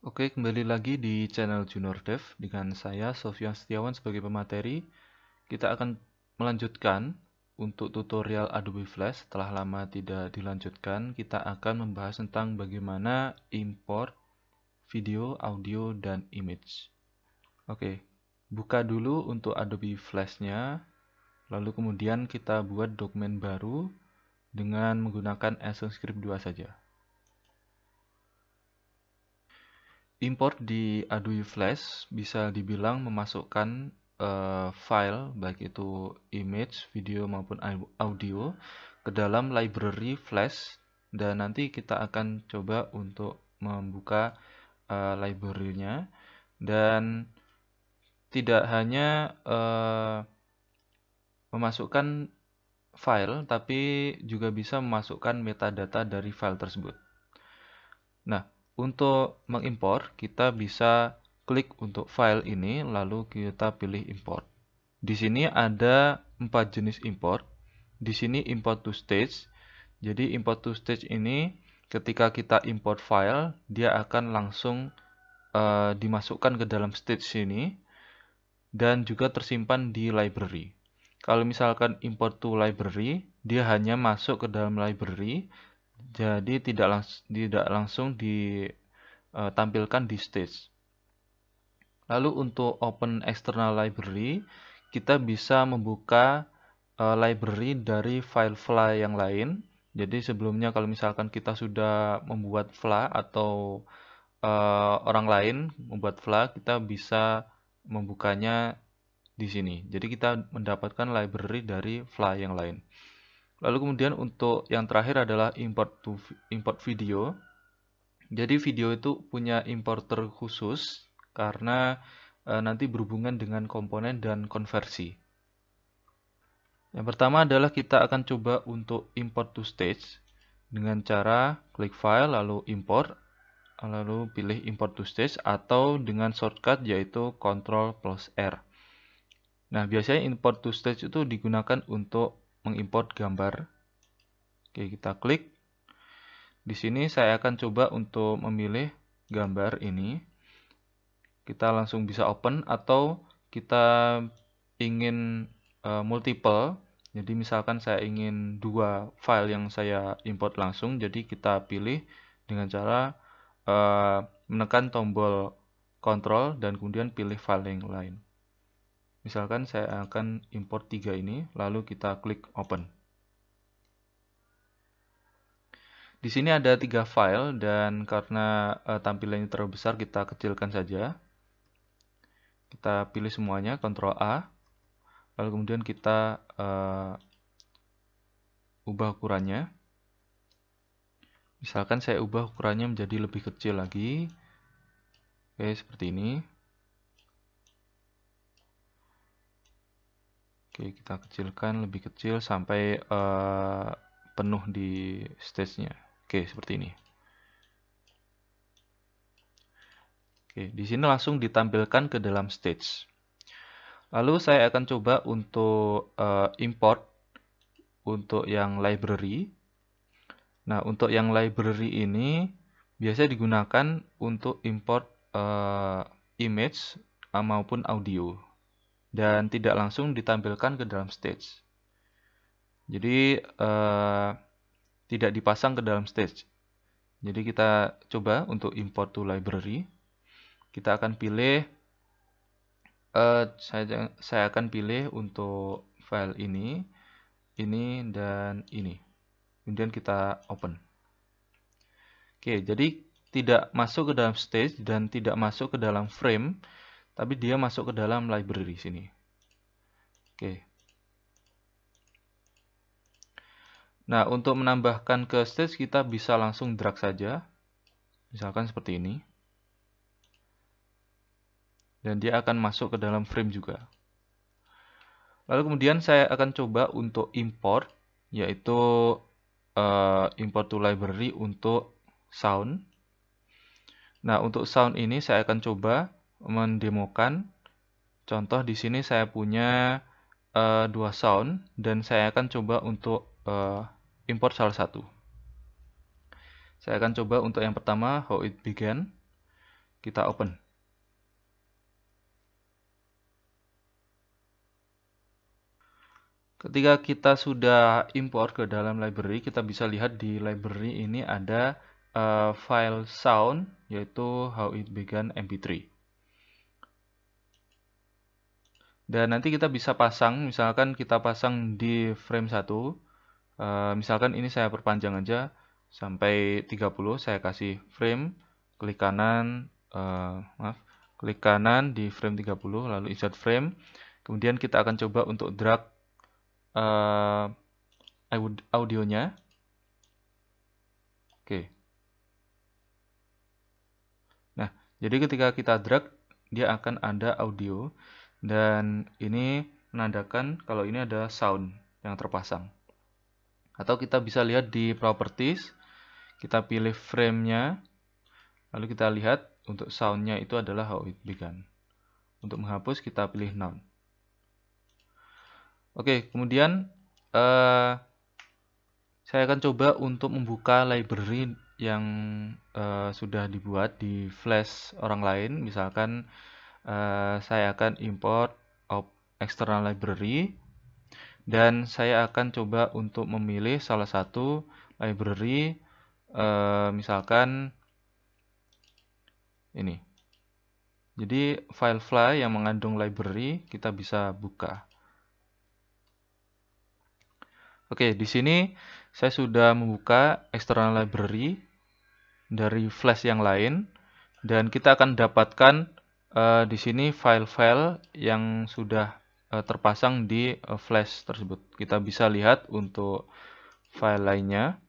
Oke, kembali lagi di channel Junior Dev dengan saya Sofyan Setiawan sebagai pemateri. Kita akan melanjutkan untuk tutorial Adobe Flash. Setelah lama tidak dilanjutkan, kita akan membahas tentang bagaimana import video, audio, dan image. Oke, buka dulu untuk Adobe Flash-nya, lalu kemudian kita buat dokumen baru dengan menggunakan ActionScript 2 saja. Import di Adobe Flash bisa dibilang memasukkan file, baik itu image, video maupun audio, ke dalam library Flash, dan nanti kita akan coba untuk membuka library-nya, dan tidak hanya memasukkan file, tapi juga bisa memasukkan metadata dari file tersebut. Nah, untuk mengimpor, kita bisa klik untuk file ini, lalu kita pilih import. Di sini ada 4 jenis import. Di sini import to stage. Jadi import to stage ini ketika kita import file, dia akan langsung dimasukkan ke dalam stage ini dan juga tersimpan di library. Kalau misalkan import to library, dia hanya masuk ke dalam library, jadi tidak langsung ditampilkan di stage. Lalu untuk open external library, kita bisa membuka library dari file yang lain. Jadi sebelumnya kalau misalkan kita sudah membuat file atau orang lain membuat file, kita bisa membukanya di sini. Jadi kita mendapatkan library dari file yang lain. Lalu kemudian untuk yang terakhir adalah import video. Jadi video itu punya importer khusus karena nanti berhubungan dengan komponen dan konversi. Yang pertama adalah kita akan coba untuk import to stage dengan cara klik file lalu import, lalu pilih import to stage, atau dengan shortcut yaitu Ctrl+R. Nah, biasanya import to stage itu digunakan untuk mengimport gambar. Oke, kita klik. Di sini saya akan coba untuk memilih gambar ini. Kita langsung bisa open, atau kita ingin multiple. Jadi misalkan saya ingin 2 file yang saya import langsung, jadi kita pilih dengan cara menekan tombol Ctrl dan kemudian pilih file yang lain. Misalkan saya akan import 3 ini, lalu kita klik open. Di sini ada 3 file, dan karena tampilannya terlalu besar, kita kecilkan saja. Kita pilih semuanya, Ctrl A, lalu kemudian kita ubah ukurannya. Misalkan saya ubah ukurannya menjadi lebih kecil lagi. Oke, seperti ini. Oke, kita kecilkan lebih kecil sampai penuh di stage-nya. Oke, seperti ini. Oke, di sini langsung ditampilkan ke dalam stage. Lalu saya akan coba untuk import untuk yang library. Nah, untuk yang library ini biasa digunakan untuk import image maupun audio, dan tidak langsung ditampilkan ke dalam stage. Jadi tidak dipasang ke dalam stage. Jadi kita coba untuk import to library. Kita akan pilih saya akan pilih untuk file ini, dan ini. Kemudian kita open. Oke, jadi tidak masuk ke dalam stage dan tidak masuk ke dalam frame, tapi dia masuk ke dalam library sini. Oke. Nah, untuk menambahkan ke stage kita bisa langsung drag saja. Misalkan seperti ini. Dan dia akan masuk ke dalam frame juga. Lalu kemudian saya akan coba untuk import, yaitu import to library untuk sound. Nah, untuk sound ini saya akan coba mendemokan. Contoh di sini saya punya 2 sound, dan saya akan coba untuk import salah satu. Saya akan coba untuk yang pertama, How It Began. kita open. Ketika kita sudah import ke dalam library, kita bisa lihat di library ini ada file sound, yaitu How It Began MP3. Dan nanti kita bisa pasang, misalkan kita pasang di frame 1, misalkan ini saya perpanjang aja sampai 30, saya kasih frame, klik kanan, klik kanan di frame 30, lalu insert frame. Kemudian kita akan coba untuk drag audionya. Oke. Nah, jadi ketika kita drag, dia akan ada audio, dan ini menandakan kalau ini ada sound yang terpasang. Atau kita bisa lihat di properties, kita pilih frame-nya, lalu kita lihat untuk sound-nya itu adalah How It Began. Untuk menghapus, kita pilih None. Oke, kemudian saya akan coba untuk membuka library yang sudah dibuat di flash orang lain. Misalkan saya akan import external library, dan saya akan coba untuk memilih salah satu library, misalkan ini. Jadi Firefly yang mengandung library kita bisa buka. Oke, di sini saya sudah membuka external library dari flash yang lain, dan kita akan dapatkan di sini file-file yang sudah terpasang di flash tersebut. Kita bisa lihat untuk file lainnya.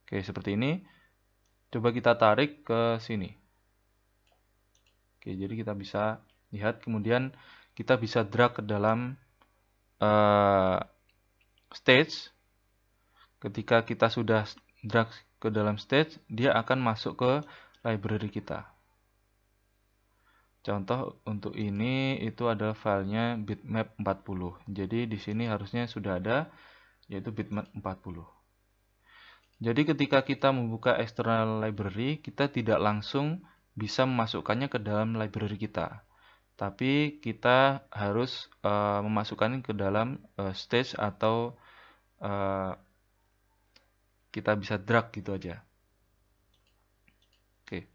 Oke, seperti ini. Coba kita tarik ke sini. Oke, jadi kita bisa lihat, kemudian kita bisa drag ke dalam stage. Ketika kita sudah drag ke dalam stage, dia akan masuk ke library kita. Contoh untuk ini itu adalah filenya bitmap 40. Jadi di sini harusnya sudah ada, yaitu bitmap 40. Jadi ketika kita membuka external library, kita tidak langsung bisa memasukkannya ke dalam library kita. Tapi kita harus memasukkannya ke dalam stage, atau kita bisa drag gitu aja. Oke.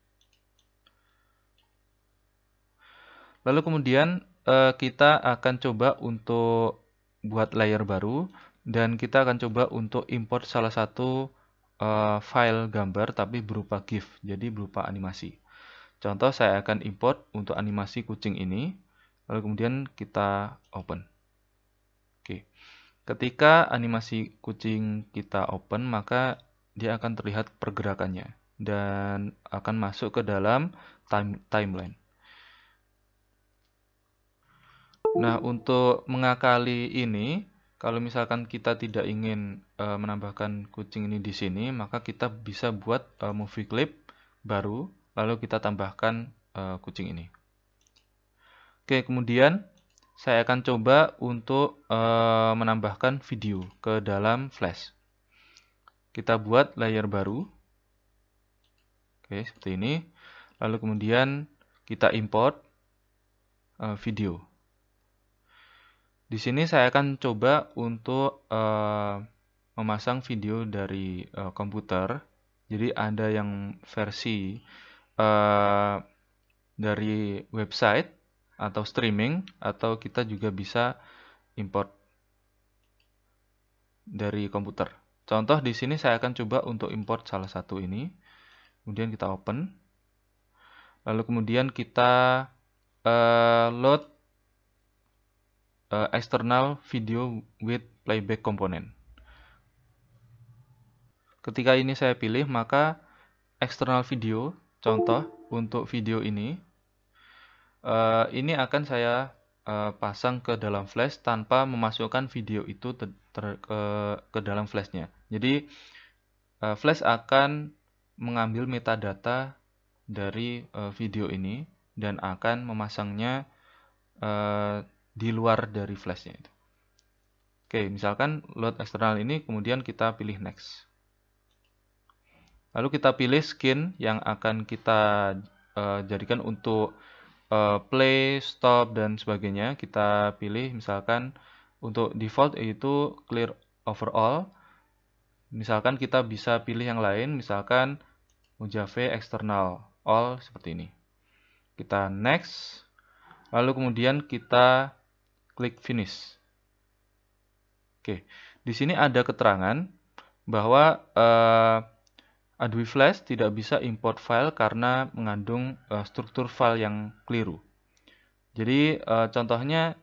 Lalu kemudian kita akan coba untuk buat layer baru, dan kita akan coba untuk import salah satu file gambar tapi berupa GIF, jadi berupa animasi. Contoh, saya akan import untuk animasi kucing ini, lalu kemudian kita open. Oke. Ketika animasi kucing kita open, maka dia akan terlihat pergerakannya dan akan masuk ke dalam timeline. Nah, untuk mengakali ini, kalau misalkan kita tidak ingin menambahkan kucing ini di sini, maka kita bisa buat movie clip baru, lalu kita tambahkan kucing ini. Oke, kemudian saya akan coba untuk menambahkan video ke dalam flash. Kita buat layer baru. Oke, seperti ini. Lalu kemudian kita import video. Di sini saya akan coba untuk memasang video dari komputer. Jadi ada yang versi dari website atau streaming, atau kita juga bisa import dari komputer. Contoh di sini saya akan coba untuk import salah satu ini. Kemudian kita open. Lalu kemudian kita load external video with playback component. Ketika ini saya pilih, maka external video, contoh untuk video ini akan saya pasang ke dalam flash tanpa memasukkan video itu ke dalam flashnya. Jadi flash akan mengambil metadata dari video ini dan akan memasangnya di luar dari flashnya itu. Oke, misalkan load eksternal ini, kemudian kita pilih next. Lalu kita pilih skin yang akan kita jadikan untuk play, stop, dan sebagainya. Kita pilih misalkan untuk default yaitu clear overall. Misalkan kita bisa pilih yang lain, misalkan Mojave external all seperti ini. Kita next, lalu kemudian kita klik finish. Oke, di sini ada keterangan bahwa Adobe Flash tidak bisa import file karena mengandung struktur file yang keliru. Jadi contohnya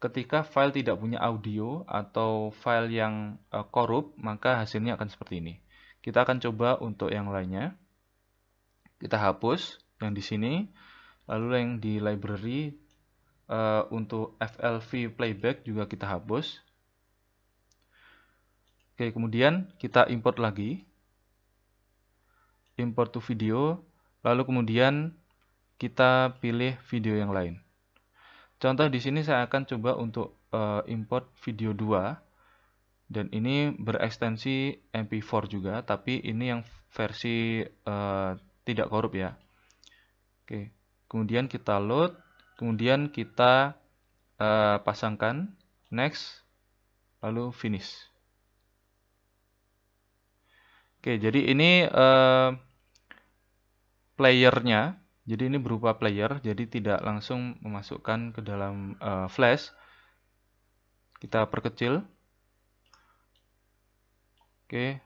ketika file tidak punya audio atau file yang korup, maka hasilnya akan seperti ini. Kita akan coba untuk yang lainnya. Kita hapus yang di sini, lalu yang di library untuk FLV playback juga kita hapus. Oke, kemudian kita import lagi. Import to video, lalu kemudian kita pilih video yang lain. Contoh di sini saya akan coba untuk import video 2, dan ini berekstensi MP4 juga, tapi ini yang versi tidak korup ya. Oke, kemudian kita load, kemudian kita pasangkan, next, lalu finish. Oke, jadi ini playernya, jadi ini berupa player, jadi tidak langsung memasukkan ke dalam flash. Kita perkecil. Oke,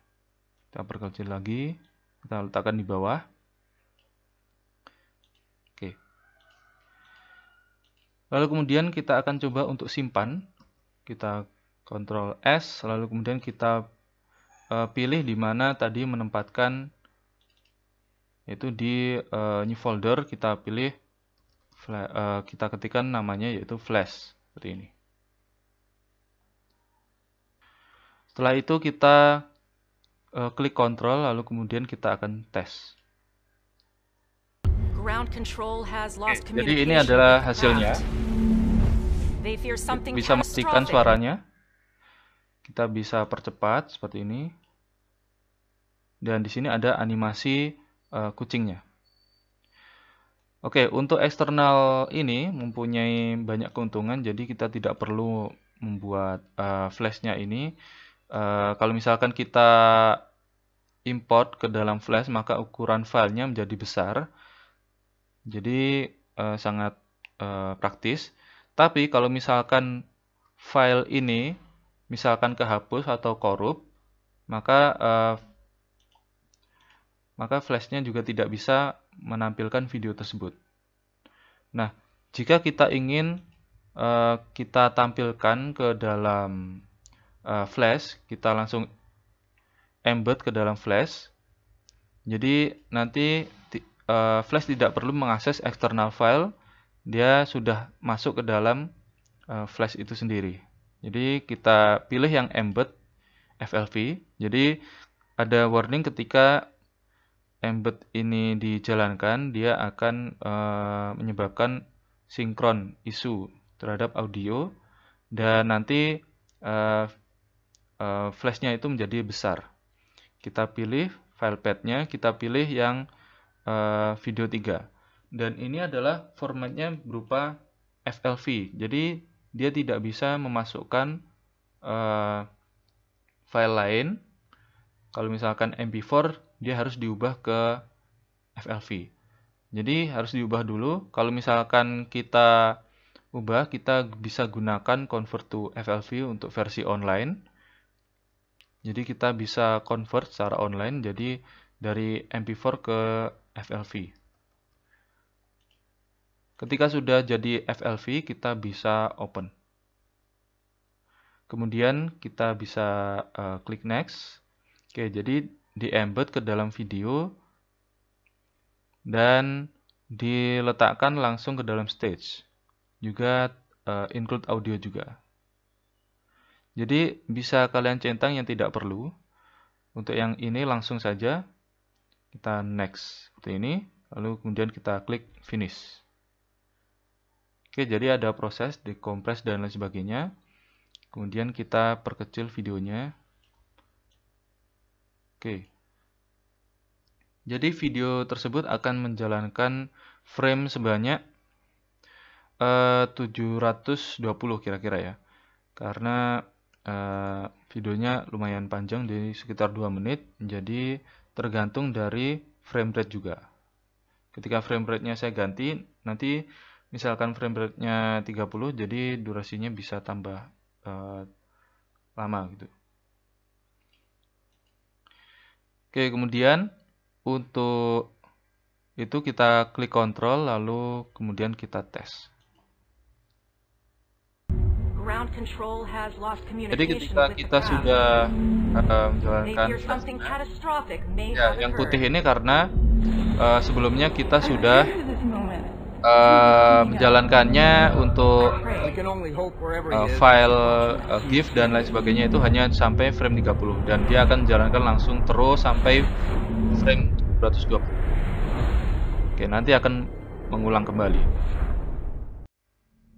kita perkecil lagi, kita letakkan di bawah. Oke. Lalu kemudian kita akan coba untuk simpan. Kita Ctrl S, lalu kemudian kita pilih di mana tadi menempatkan, yaitu di new folder. Kita pilih kita ketikkan namanya yaitu flash seperti ini. Setelah itu kita klik Ctrl, lalu kemudian kita akan tes. Jadi ini adalah hasilnya. Bisa matikan suaranya. Kita bisa percepat seperti ini. Dan di sini ada animasi kucingnya. Oke, untuk eksternal ini mempunyai banyak keuntungan, jadi kita tidak perlu membuat flashnya ini. Kalau misalkan kita import ke dalam flash, maka ukuran filenya menjadi besar. Jadi sangat praktis. Tapi kalau misalkan file ini misalkan kehapus atau korup, maka flashnya juga tidak bisa menampilkan video tersebut. Nah, jika kita ingin kita tampilkan ke dalam flash, kita langsung embed ke dalam flash. Jadi nanti flash tidak perlu mengakses external file, dia sudah masuk ke dalam flash itu sendiri. Jadi kita pilih yang embed FLV. Jadi ada warning ketika embed ini dijalankan, dia akan menyebabkan sinkron isu terhadap audio, dan nanti flashnya itu menjadi besar. Kita pilih file path-nya, kita pilih yang video 3. Dan ini adalah formatnya berupa FLV. Jadi dia tidak bisa memasukkan file lain. Kalau misalkan MP4, dia harus diubah ke FLV. Jadi harus diubah dulu. Kalau misalkan kita ubah, kita bisa gunakan convert to FLV untuk versi online. Jadi kita bisa convert secara online, jadi dari MP4 ke FLV. Ketika sudah jadi FLV, kita bisa open. Kemudian kita bisa klik next. Oke, jadi di-embed ke dalam video dan diletakkan langsung ke dalam stage. Juga include audio juga. Jadi bisa kalian centang yang tidak perlu. Untuk yang ini langsung saja kita next seperti ini, lalu kemudian kita klik finish. Oke, jadi ada proses dekompres dan lain sebagainya. Kemudian kita perkecil videonya. Oke. Jadi video tersebut akan menjalankan frame sebanyak 720 kira-kira ya. Karena videonya lumayan panjang, jadi sekitar 2 menit, jadi tergantung dari frame rate juga. Ketika frame rate-nya saya ganti, nanti misalkan frame rate-nya 30, jadi durasinya bisa tambah lama gitu. Oke, kemudian untuk itu kita klik kontrol, lalu kemudian kita tes. Jadi ketika kita sudah menjalankan ya, yang putih ini karena sebelumnya kita sudah menjalankannya untuk file GIF dan lain sebagainya, itu hanya sampai frame 30 dan dia akan menjalankan langsung terus sampai frame 220. Oke, nanti akan mengulang kembali.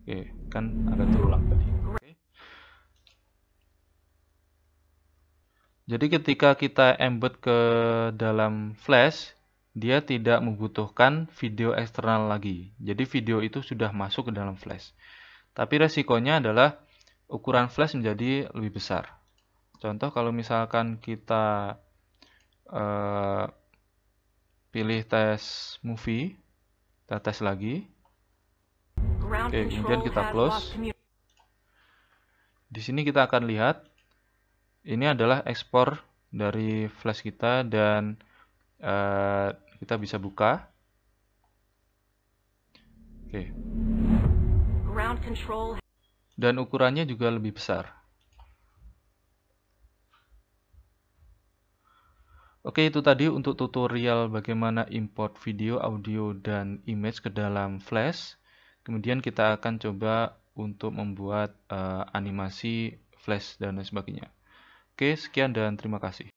Oke, kan akan terulang tadi. Oke. Jadi ketika kita embed ke dalam flash, dia tidak membutuhkan video eksternal lagi. Jadi video itu sudah masuk ke dalam flash. Tapi resikonya adalah ukuran flash menjadi lebih besar. Contoh kalau misalkan kita pilih tes movie, kita tes lagi. Oke, kemudian kita close. Di sini kita akan lihat ini adalah ekspor dari flash kita dan kita bisa buka. Oke. Dan ukurannya juga lebih besar. Oke, itu tadi untuk tutorial bagaimana import video, audio, dan image ke dalam flash. Kemudian kita akan coba untuk membuat animasi flash dan lain sebagainya. Oke, sekian dan terima kasih.